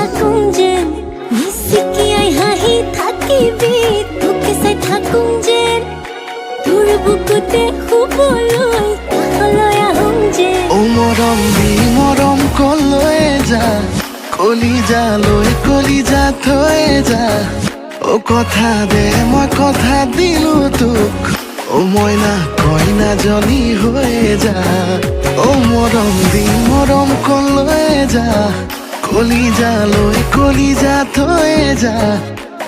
থাকুং যেন নিচিকিয়াই হাঁহি থাকিবি তোকে চাই থাকুং যেন তোৰ বুকুতে শুবলৈ কাষলৈ আহোঁ যেন ও মৰম দি মৰম কলৈ যা কলিজা থৈ যা ও কথা দে মই কথা দিলো তোক ও মইনা কইনাজনী হৈ যা ও মৰম দি মৰম কলৈ যা কলিজা থৈ যা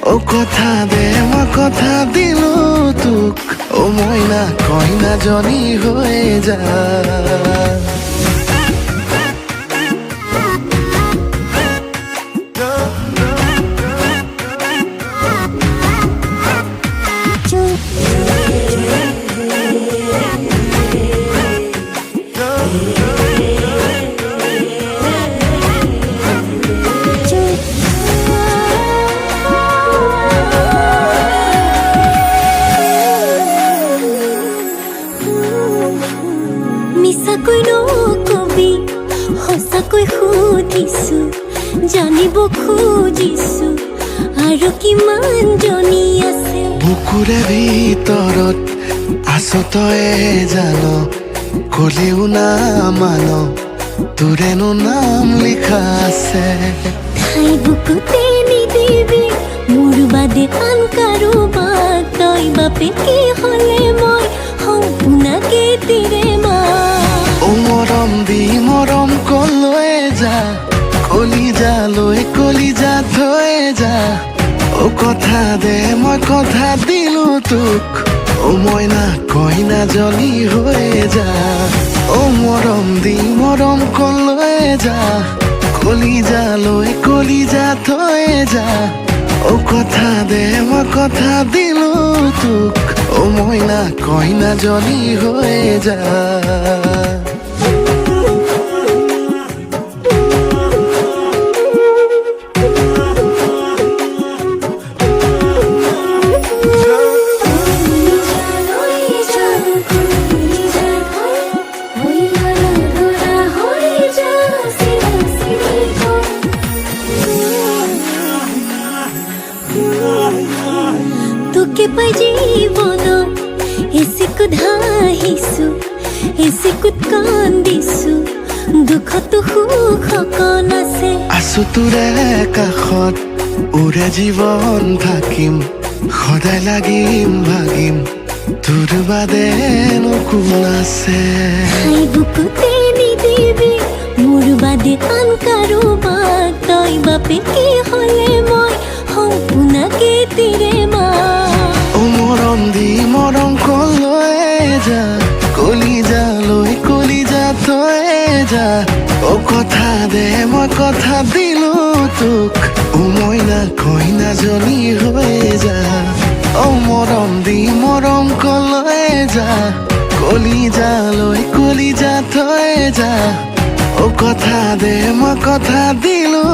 ও কথা দে মই কথা দিলো তোক ও মইনা কইনাজনী হৈ যা মিছাকৈ নকবি সঁচাকৈ সুধিছো জানিব খুজিছো আৰু কিমান জনী আছে বুকুৰে ভিতৰত আছো তয়ে জান কলেও না মান তোৰেনো নাম লিখা আছে ঠাই বুকুতে নিদিবি মোৰ বাদে আন কাৰোবাক তই বাপে কি হ'লে মই সম্পূৰ্ণাকে তিৰে মা ও মৰম দি মৰম কলৈ যা কলিজা থৈ যা ও কথা দে মই কথা দিলো তোক ও মইনা কইনাজনী হৈ যা ও মৰম দি মৰম কলৈ যা কলিজা থৈ যা ও কথা দে মই কথা দিলো তোক ও মইনা কইনাজনী হৈ যা তোকে পাই জীৱনত এচিকুত হাঁহিছো এচিকুত কান্দিছো দুখতো সুখ অকণ আছে আছো তোৰে কাষত ওৰে জীৱন থাকিম সদায় লাগিম ভাগিম তোৰ বাদে কোন আছে ঠাই বুকুতে নিদিবি মোৰ বাদে আন কাৰোবাক তই বাপে কি হ'লে মই সম্পূৰ্ণাকে তিৰে মা ও মৰম দি মৰম কলৈ যা কলিজা থৈ যা ও কথা দে মই কথা দিলো তোক ও মইনা কইনাজনী হৈ যা ও মৰম দি মৰম কলৈ যা কলিজা থৈ যা ও কথা দে মই কথা দিলো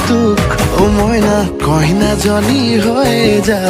তোক ও মইনা কইনাজনী হৈ যা